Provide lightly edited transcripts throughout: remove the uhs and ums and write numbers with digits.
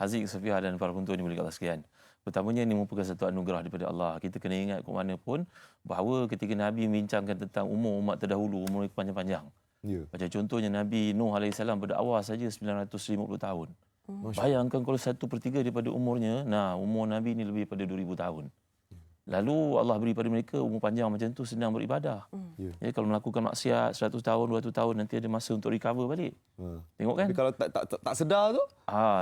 Haziq, Sofia dan para penonton yang mulia Allah sekalian. Pertamanya ini merupakan satu anugerah daripada Allah. Kita kena ingat ke mana pun bahawa ketika Nabi membincangkan tentang umur umat terdahulu, umur mereka panjang-panjang. Ya. Macam contohnya Nabi Nuh AS berdakwah saja 950 tahun. Bayangkan kalau 1/3 daripada umurnya, umur Nabi ini lebih daripada 2000 tahun. Lalu Allah beri pada mereka umur panjang macam tu senang beribadah. Ya, kalau melakukan maksiat 100 tahun, 200 tahun nanti ada masa untuk recover balik. Tengok kan? Tapi kalau tak sedar tu?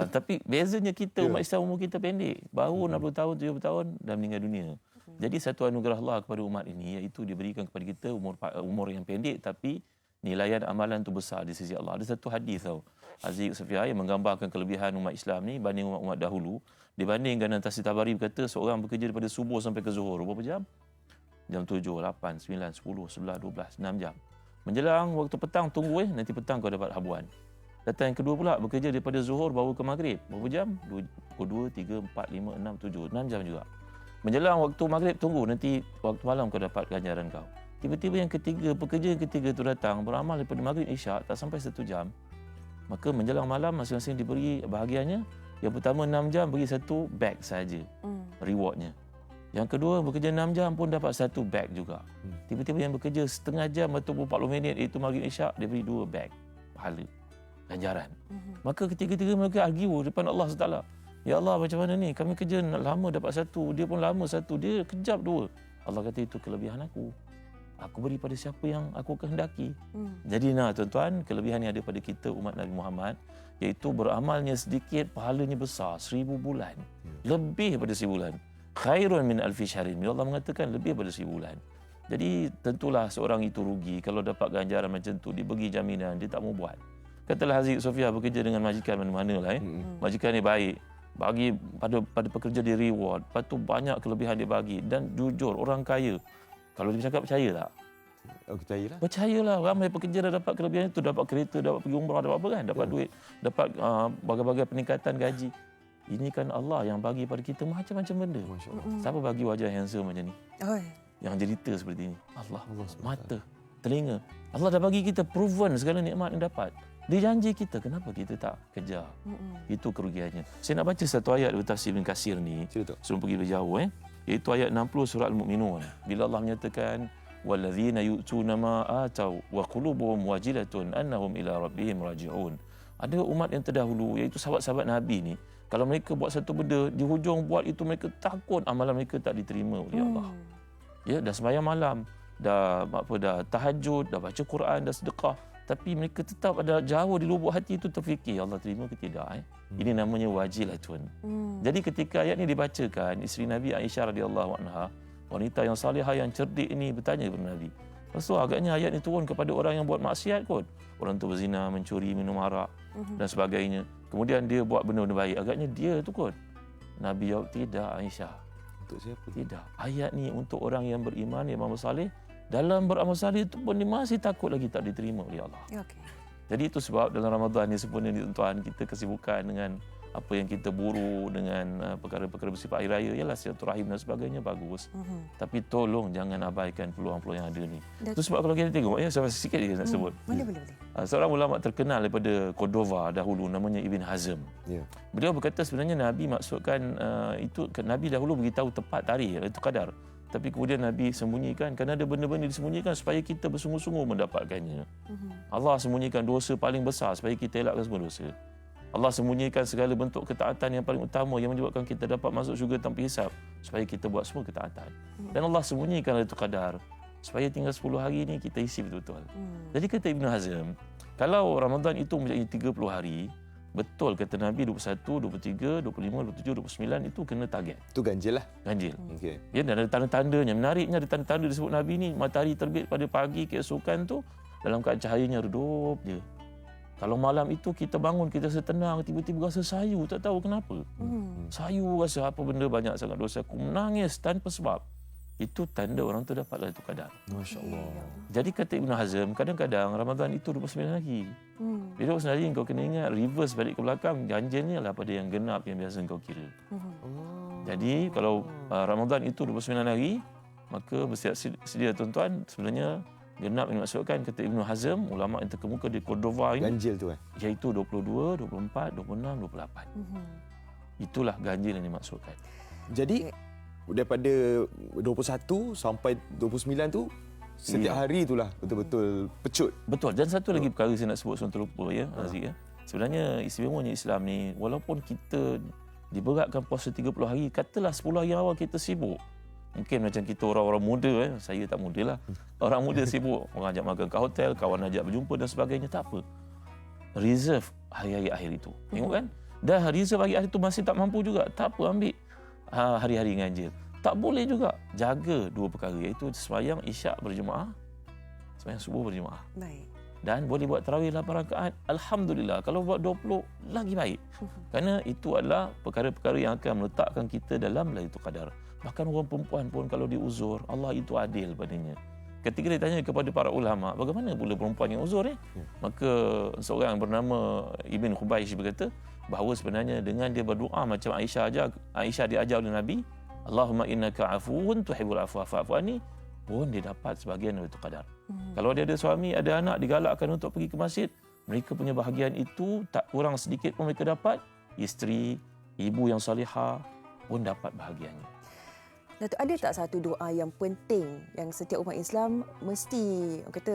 Tapi bezanya kita umat Islam umur kita pendek. Baru 60 tahun, 70 tahun dah meninggal dunia. Jadi satu anugerah Allah kepada umat ini iaitu diberikan kepada kita umur yang pendek tapi nilaian amalan tu besar di sisi Allah. Ada satu hadis tau, Haziq, Sofia, yang menggambarkan kelebihan umat Islam ni banding umat-umat dahulu. Dibandingkan Tafsir Tabari berkata seorang bekerja daripada subuh sampai ke zuhur berapa jam? Jam 7, 8, 9, 10, 11, 12, 6 jam. Menjelang waktu petang tunggu nanti petang kau dapat habuan. Datang yang kedua pula bekerja daripada zuhur baru ke maghrib. Berapa jam? Pukul 2, 3, 4, 5, 6, 7, 6 jam juga. Menjelang waktu maghrib tunggu nanti waktu malam kau dapat ganjaran kau. Tiba-tiba yang ketiga, pekerja yang ketiga tu datang beramal daripada maghrib isyak tak sampai 1 jam. Maka menjelang malam masing-masing diberi bahagiannya. Yang pertama 6 jam bagi 1 bag saja rewardnya. Yang kedua bekerja 6 jam pun dapat 1 bag juga. Tiba-tiba yang bekerja setengah jam atau 40 minit iaitu maghrib isyak dia beri 2 bag pahala ganjaran. Maka ketiga-tiga mereka argue depan Allah SWT. Ya Allah, macam mana ni? Kami kerja lama dapat 1, dia pun lama 1, dia kejap 2. Allah kata itu kelebihan aku. Aku beri pada siapa yang aku kehendaki. Jadi tuan-tuan, kelebihan yang ada pada kita umat Nabi Muhammad iaitu beramalnya sedikit, pahalanya besar, 1000 bulan. Lebih daripada 1000 bulan. Khairun min alfi syahrin. Allah mengatakan lebih daripada 1000 bulan. Jadi tentulah seorang itu rugi kalau dapat ganjaran macam tu, dibagi jaminan, dia tak mau buat. Katalah Haziq, Sofia bekerja dengan majikan mana-mana lah. Majikan ni baik. Bagi pada pekerja dia reward. Lepas tu banyak kelebihan dia bagi. Dan jujur, orang kaya. Kalau dia cakap percaya tak? Percayalah. Percayalah. Ramai pekerja dah dapat kelebihan itu. Dapat kereta, dapat pergi umrah, dapat apa kan? Dapat duit, dapat bagai-bagai peningkatan gaji. Ini kan Allah yang bagi pada kita macam-macam benda. Siapa bagi wajah handsome macam ni? Yang cerita seperti ini? Allah. Mata, telinga. Allah dah bagi kita proven segala nikmat yang dapat. Dia janji kita, kenapa kita tak kejar? Itu kerugiannya. Saya nak baca satu ayat dari tafsir Ibn Katsir ni. Sebelum pergi lebih jauh. Iaitu ayat 60 surah Al-Mu'minun. Bila Allah menyatakan wallazina yu'tuna ma atau wa qulubuhum wajilatun annahum ila rabbihim raji'un. Ada umat yang terdahulu iaitu sahabat-sahabat Nabi ni, kalau mereka buat satu benda di hujung buat itu mereka takut amalan mereka tak diterima oleh Allah. Ya, dah sembahyang malam, dah tahajud, dah baca Quran, dah sedekah, tapi mereka tetap ada jauh di lubuk hati itu terfikir Allah terima ke tidak. Ini namanya wajilatun. Jadi ketika ayat ini dibacakan, isteri Nabi Aisyah radhiyallahu anha, wanita yang salihah yang cerdik ini bertanya kepada Nabi, Rasul, agaknya ayat ini turun kepada orang yang buat maksiat kot. Orang tu berzina, mencuri, minum arak dan sebagainya. Kemudian dia buat benda-benda baik. Agaknya dia tu kot. Nabi jawab, tidak Aisyah. Untuk siapa? Tidak. Ayat ni untuk orang yang beriman, yang beramal saleh. Dalam beramal saleh itu pun dia masih takut lagi tak diterima oleh Allah. Jadi itu sebab dalam Ramadan ni sebenarnya tuan-tuan kita kesibukan dengan apa yang kita buru, dengan perkara-perkara bersifat hari raya, ialah silaturahim dan sebagainya bagus. Tapi tolong jangan abaikan peluang-peluang yang ada ni. Itu sebab kalau kita tengok, saya sikit je nak sebut. Boleh. Seorang ulama terkenal daripada Cordova dahulu namanya Ibn Hazm. Beliau berkata sebenarnya Nabi maksudkan itu Nabi dahulu beritahu tepat tarikh itu qadar. Tapi kemudian Nabi sembunyikan kerana ada benda-benda disembunyikan supaya kita bersungguh-sungguh mendapatkannya. Allah sembunyikan dosa paling besar supaya kita elakkan semua dosa. Allah sembunyikan segala bentuk ketaatan yang paling utama yang menyebabkan kita dapat masuk syurga tanpa hisab supaya kita buat semua ketaatan. Dan Allah sembunyikan Lailatul Qadar supaya tinggal 10 hari ini kita isi betul-betul. Jadi kata Ibn Hazm, kalau Ramadan itu menjadi 30 hari, betul kata Nabi 21, 23, 25, 27, 29 itu kena target. Itu ganjil lah. Ganjil. Okey. Ya, dan ada tanda-tandanya. Menariknya ada tanda-tanda disebut Nabi ni, matahari terbit pada pagi keesokan tu dalam keadaan cahayanya redup je. Kalau malam itu kita bangun, kita rasa tenang, tiba-tiba rasa sayu, tak tahu kenapa. Sayu rasa apa benda banyak sangat dosa aku, menangis tanpa sebab. Itu tanda orang tu dapat Lailatul Qadar. Masya-Allah. Jadi kata Ibn Hazm, kadang-kadang Ramadan itu 29 hari. Bila 29 hari kau kena ingat, reverse balik ke belakang, ganjilnya adalah pada yang genap yang biasa kau kira. Jadi kalau Ramadan itu 29 hari, maka bersiap sedia tuan-tuan, sebenarnya genap yang dimaksudkan kata Ibn Hazm, ulama yang terkemuka di Cordova ini, Ganjil tu iaitu 22, 24, 26, 28. Itulah ganjil yang dimaksudkan. Jadi daripada 21 sampai 29 tu setiap hari itulah betul-betul pecut. Betul. Dan satu lagi perkara saya nak sebut sebelum terlupa ya, Aziz ya. Sebenarnya istimewanya Islam ni, walaupun kita diberatkan puasa 30 hari, katalah 10 hari awal kita sibuk. Mungkin macam kita orang-orang muda, saya tak muda lah. Orang muda sibuk, orang ajak makan ke hotel, kawan ajak berjumpa dan sebagainya, tak apa. Reserve hari-hari akhir itu. Tengok kan? Dah reserve hari akhir itu masih tak mampu juga, tak apa, ambil hari-hari ganjil. Tak boleh juga, jaga dua perkara, iaitu sembahyang isyak berjemaah, sembahyang subuh berjemaah. Baik. Dan boleh buat tarawih 8 rakaat. Alhamdulillah. Kalau buat 20, lagi baik. Kerana itu adalah perkara-perkara yang akan meletakkan kita dalam Lailatul Qadar. Bahkan orang perempuan pun kalau diuzur, Allah itu adil padanya. Ketika ditanya kepada para ulama, bagaimana pula perempuan yang uzur? Maka seorang yang bernama Ibn Khubaysh berkata bahawa sebenarnya dengan dia berdoa macam Aisyah diajar oleh Nabi, Allahumma innaka afuwun tuhibbul afwa fa'fu anni, pun dia dapat sebahagian Lailatul Qadar. Kalau dia ada suami, ada anak, digalakkan untuk pergi ke masjid, mereka punya bahagian itu tak kurang sedikit pun mereka dapat. Isteri, ibu yang salihah pun dapat bahagiannya. Datuk, ada tak satu doa yang penting yang setiap umat Islam mesti orang kata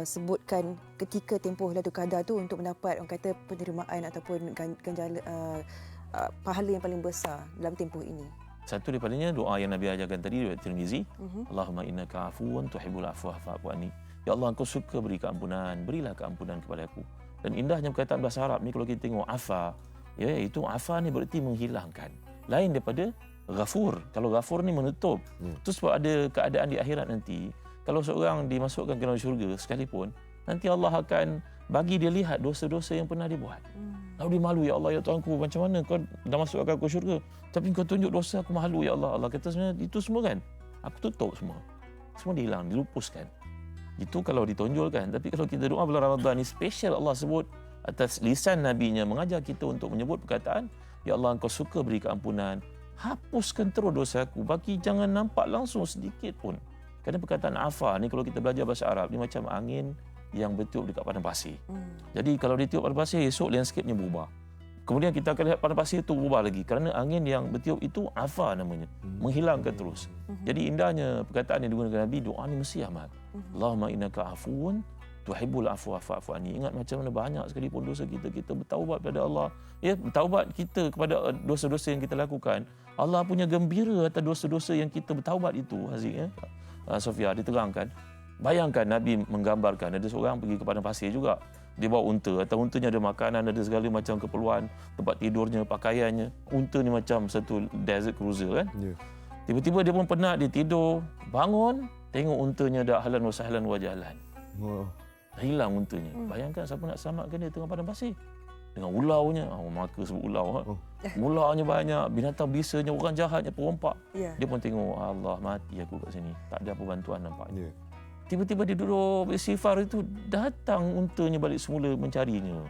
sebutkan ketika tempoh Lailatul Qadar tu untuk mendapat orang kata penerimaan ataupun ganjaran pahala yang paling besar dalam tempoh ini? Satu daripadanya doa yang Nabi ajarkan tadi riwayat Tirmizi, Allahumma innaka afuwun tuhibbul afwa fa'fu anni. Ya Allah, engkau suka beri keampunan, berilah keampunan kepada aku. Dan indahnya perkataan bahasa Arab ni kalau kita tengok afa, ya, itu afa ni berarti menghilangkan. Lain daripada ghafur. Kalau ghafur ni menutup. Itu sebab ada keadaan di akhirat nanti, kalau seorang dimasukkan ke dalam syurga sekalipun, nanti Allah akan bagi dia lihat dosa-dosa yang pernah dia buat. Lalu dia malu, ya Allah, ya Tuhanku, macam mana kau dah masukkan aku syurga, tapi kau tunjuk dosa aku, malu ya Allah. Allah kata sebenarnya itu semua kan, aku tutup semua. Semua dihilang, dilupuskan. Itu kalau ditonjolkan. Tapi kalau kita doa bulan Ramadan ni special, Allah sebut atas lisan Nabi-Nya mengajar kita untuk menyebut perkataan, ya Allah, engkau suka beri keampunan, hapuskan terus dosa aku, bagi jangan nampak langsung sedikit pun. Kerana perkataan afa ni kalau kita belajar bahasa Arab ni macam angin yang bertiup dekat padang pasir. Jadi kalau dia tiup padang pasir, esok landscape-nya berubah. Kemudian kita akan lihat padang pasir itu berubah lagi. Kerana angin yang bertiup itu afa namanya. Menghilangkan terus. Jadi indahnya perkataan yang digunakan Nabi, doa ni mesti amal. Allahumma innaka afuwun tuhibbul afwa fa'fu anni. Ingat macam mana banyak sekali pun dosa kita, kita bertaubat kepada Allah. Ya, bertaubat kita kepada dosa-dosa yang kita lakukan. Allah punya gembira atas dosa-dosa yang kita bertaubat itu, Aziz, ya. Sofia diterangkan. Bayangkan Nabi menggambarkan ada seorang pergi ke padang pasir juga. Dia bawa unta. Atas untanya ada makanan, ada segala macam keperluan, tempat tidurnya, pakaiannya. Unta ni macam satu desert cruiser kan. Tiba-tiba dia pun penat, dia tidur, bangun, tengok untanya dah ahlan wa sahlan wa jalan. Hilang untanya. Bayangkan siapa nak selamatkan dia tengah padang pasir. Dengan ulaunya, maka sebut ulau. Ulaunya banyak, binatang bisanya, orang jahatnya, perompak. Dia pun tengok, Allah, mati aku kat sini. Tak ada apa bantuan nampaknya. Tiba-tiba dia duduk beristighfar, itu datang untanya balik semula mencarinya.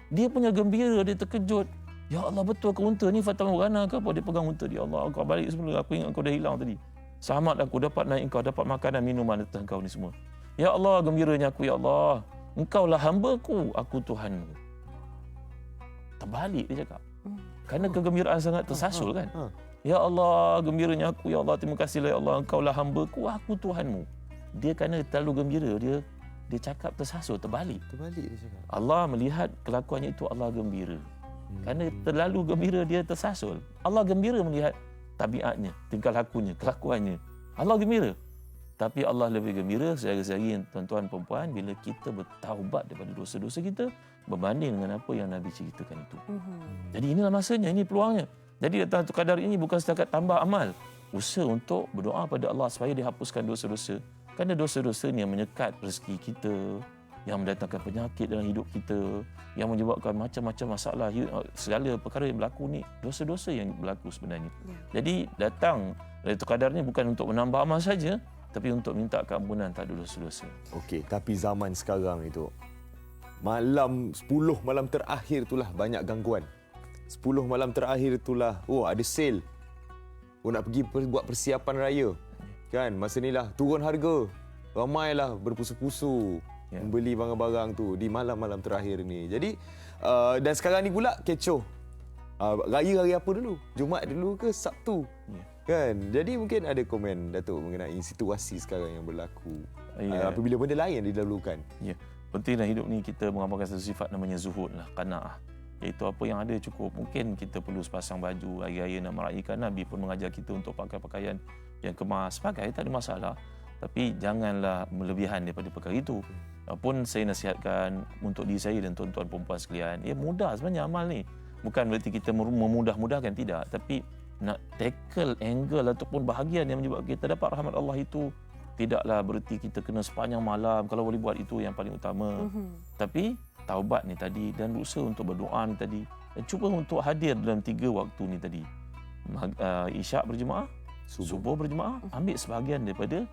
Dia punya gembira, dia terkejut. Ya Allah, betul ke unta ni Fatah Morgana ke apa? Dia pegang unta dia. Allah, kau balik semula. Aku ingat kau dah hilang tadi. Selamat aku dapat naik kau, dapat makanan, minuman atas kau ni semua. Ya Allah, gembiranya aku, ya Allah. Engkaulah hamba-Ku, aku Tuhanmu. Terbalik dia cakap. Kerana kegembiraan sangat tersasul kan. Ya Allah, gembiranya aku, ya Allah, terima kasihlah ya Allah, engkaulah hamba-Ku, aku Tuhanmu. Dia kerana terlalu gembira, dia cakap tersasul, terbalik. Dia cakap. Allah melihat kelakuannya itu, Allah gembira. Kerana terlalu gembira, dia tersasul. Allah gembira melihat tabiatnya, tingkah lakunya, kelakuannya. Allah gembira. Tapi Allah lebih gembira sehari-hari tuan-tuan perempuan bila kita bertaubat daripada dosa-dosa kita berbanding dengan apa yang Nabi ceritakan itu. Jadi inilah masanya, ini peluangnya. Jadi datang Lailatul Qadar ini bukan setakat tambah amal. Usaha untuk berdoa pada Allah supaya dihapuskan dosa-dosa. Kerana dosa-dosa ni yang menyekat rezeki kita, yang mendatangkan penyakit dalam hidup kita, yang menyebabkan macam-macam masalah, segala perkara yang berlaku ni, dosa-dosa yang berlaku sebenarnya. Jadi datang Lailatul Qadar ni bukan untuk menambah amal saja, tapi untuk minta keampunan tak ada dosa-dosa. Okey, tapi zaman sekarang itu, malam 10 malam terakhir itulah banyak gangguan. 10 malam terakhir itulah, ada sale. Nak pergi buat persiapan raya. Kan, masa inilah turun harga. Ramailah berpusu-pusu membeli barang-barang tu di malam-malam terakhir ni. Jadi, dan sekarang ni pula kecoh. Raya apa dulu? Jumaat dulu ke Sabtu? Ya. Kan? Jadi mungkin ada komen Datuk mengenai situasi sekarang yang berlaku. Ya. Apabila benda lain yang didahulukan. Ya. Penting dalam hidup ni kita mengamalkan satu sifat namanya zuhud lah, qanaah. Iaitu apa yang ada cukup. Mungkin kita perlu sepasang baju hari-raya nak meraihkan. Nabi pun mengajar kita untuk pakai pakaian yang kemas. Pakai, tak ada masalah. Tapi janganlah melebihan daripada perkara itu. Pun saya nasihatkan untuk diri saya dan tuan-tuan perempuan sekalian. Ya mudah sebenarnya amal ni. Bukan berarti kita memudah-mudahkan, tidak. Tapi nak tackle angle ataupun bahagian yang menyebabkan kita dapat rahmat Allah itu tidaklah berarti kita kena sepanjang malam. Kalau boleh buat itu yang paling utama. Tapi taubat ni tadi dan berusaha untuk berdoa ni tadi. Dan cuba untuk hadir dalam 3 waktu ni tadi. Isyak berjemaah, subuh berjemaah, ambil sebahagian daripada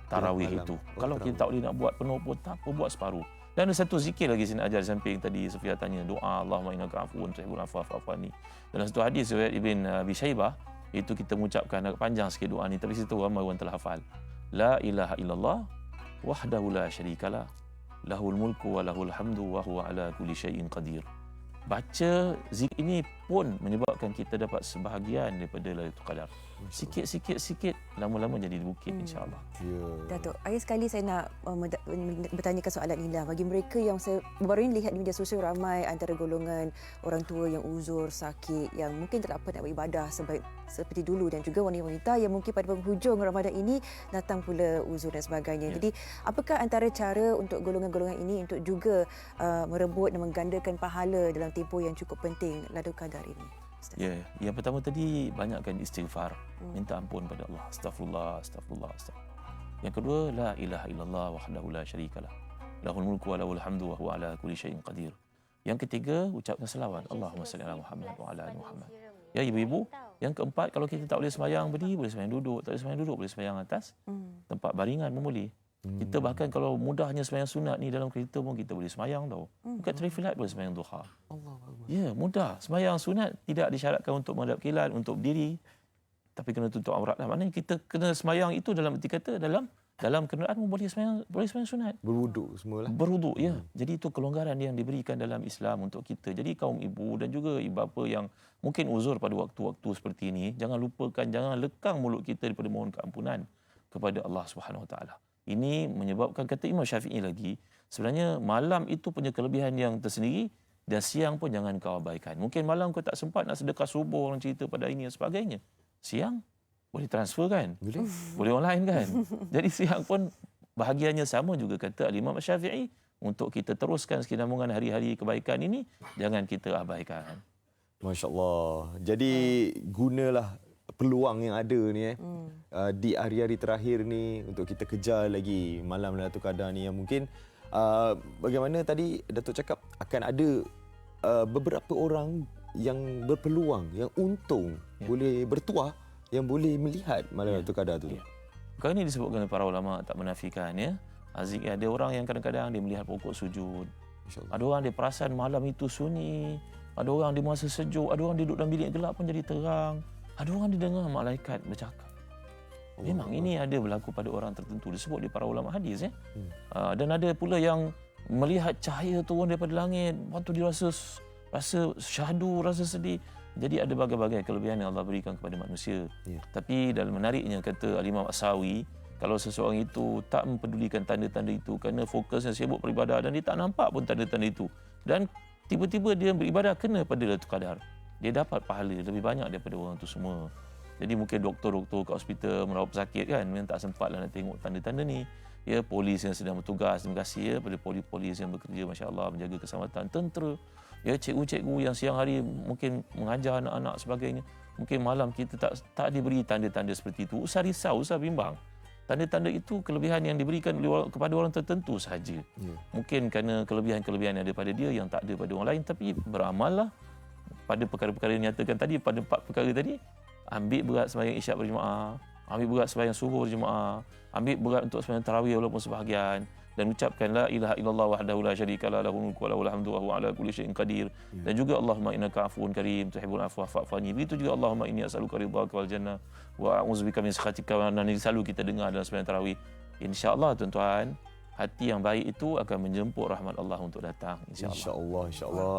tarawih itu. Kalau kita tak boleh nak buat penuh pun tak apa, buat separuh. Dan ada satu zikir lagi saya nak ajar di samping tadi Sofia tanya doa Allahumma innaka afuwun tuhibbul afwa fa'fu anni. Dalam satu hadis riwayat Ibn Abi Syaibah itu kita mengucapkan agak panjang sikit doa ni tapi situ ramai orang telah hafal. La ilaha illallah wahdahu la syarikalah lahul mulku wa lahul hamdu wa huwa ala kulli syai'in qadir. Baca zikir ini pun menyebabkan kita dapat sebahagian daripada Lailatul Qadar. Sikit-sikit lama-lama jadi bukit insya-Allah. Datuk, akhir sekali saya nak bertanyakan soalan ini lah. Bagi mereka yang saya baru ini lihat di media sosial, ramai antara golongan orang tua yang uzur, sakit, yang mungkin tak dapat nak beribadah seperti dulu, dan juga wanita-wanita yang mungkin pada penghujung Ramadan ini datang pula uzur dan sebagainya. Jadi apakah antara cara untuk golongan-golongan ini untuk juga merebut dan menggandakan pahala dalam tempoh yang cukup penting Lailatul Qadar ini? Ya, yang pertama tadi banyakkan istighfar, minta ampun pada Allah. Astagfirullah, astagfirullah, astagfirullah. Yang kedua, la ilaha illallah wahdahu la syarikalah. Lahul mulku wa lahul hamdu wa huwa ala kulli syai'in qadir. Yang ketiga, ucapkan selawat. Allahumma salli ala Muhammad wa ala ali Muhammad. Ya ibu-ibu, yang keempat, kalau kita tak boleh sembahyang berdiri, boleh sembahyang duduk. Tak boleh sembahyang duduk, boleh sembahyang atas tempat baringan pun boleh. Kita bahkan kalau mudahnya sembahyang sunat ni dalam kereta pun kita boleh sembahyang tau. Bukan traffic light boleh sembahyang duha. Ya, mudah. Sembahyang sunat tidak disyaratkan untuk menghadap kilat, untuk berdiri. Tapi kena tutup aurat lah. Maknanya kita kena sembahyang itu dalam erti kata dalam kenderaan pun boleh sembahyang sunat. Berwuduk semualah. Berwuduk, ya. Jadi itu kelonggaran yang diberikan dalam Islam untuk kita. Jadi kaum ibu dan juga ibu bapa yang mungkin uzur pada waktu-waktu seperti ini, jangan lupakan, jangan lekang mulut kita daripada mohon keampunan kepada Allah Subhanahu Wa Taala. Ini menyebabkan, kata Imam Syafi'i lagi, sebenarnya malam itu punya kelebihan yang tersendiri dan siang pun jangan kau abaikan. Mungkin malam kau tak sempat nak sedekah subuh, orang cerita pada ini dan sebagainya. Siang boleh transfer kan? Boleh online kan? Jadi siang pun bahagiannya sama juga, kata Imam Syafi'i, untuk kita teruskan sekinambungan hari-hari kebaikan ini, jangan kita abaikan. Masya Allah. Jadi gunalah peluang yang ada ni di hari-hari terakhir ni untuk kita kejar lagi malam Lailatul Qadar ni, yang mungkin bagaimana tadi Datuk cakap akan ada beberapa orang yang berpeluang, yang untung boleh bertuah, yang boleh melihat malam Lailatul Qadar tu. Perkara ini disebutkan oleh para ulama, tak menafikan ya. Azik, ada orang yang kadang-kadang dia melihat pokok sujud. Ada orang dia perasan malam itu sunyi. Ada orang dia merasa sejuk. Ada orang dia duduk dalam bilik gelap pun jadi terang. Ada orang didengar malaikat bercakap. Memang ini ada berlaku pada orang tertentu, disebut di para ulama hadis ya. Dan ada pula yang melihat cahaya turun daripada langit, lepas tu dia rasa syahdu, rasa sedih. Jadi ada berbagai-bagai kelebihan yang Allah berikan kepada manusia. Tapi dalam menariknya, kata Al-Imam As-Sawi, kalau seseorang itu tak mempedulikan tanda-tanda itu kerana fokusnya sibuk beribadah dan dia tak nampak pun tanda-tanda itu, dan tiba-tiba dia beribadah kena pada Lailatul Qadar, dia dapat pahala lebih banyak daripada orang itu semua. Jadi mungkin doktor-doktor kat hospital merawat pesakit kan, memang tak sempatlah nak tengok tanda-tanda ni. Ya, polis yang sedang bertugas, terima kasih ya pada polis-polis yang bekerja, masya-Allah, menjaga keselamatan, tentera. Ya, cikgu-cikgu yang siang hari mungkin mengajar anak-anak sebagainya. Mungkin malam kita tak diberi tanda-tanda seperti itu. Usah risau, usah bimbang. Tanda-tanda itu kelebihan yang diberikan kepada orang tertentu sahaja. Mungkin kerana kelebihan-kelebihan yang ada pada dia yang tak ada pada orang lain, tapi beramallah pada perkara-perkara yang nyatakan tadi, pada 4 perkara tadi. Ambil berat sembahyang isyak berjemaah, ambil berat sembahyang subuh berjemaah, ambil berat untuk sembahyang tarawih walaupun sebahagian, dan ucapkan la ilaha illallah wahdahu la syarikalah lahul mulku wa lahul hamdu wa huwa ala kulli syai'in qadir. Dan juga Allahumma innaka afuwun karim tuhibbul afwa fa'fu anni. Begitu juga Allahumma inni as'aluka ridhaka wal jannah wa a'udzubika min sakhatika wa nar. Selalu kita dengar dalam sembahyang tarawih. Insya-Allah tuan-tuan, hati yang baik itu akan menjemput rahmat Allah untuk datang, insya-Allah. Insya-Allah, insya-Allah.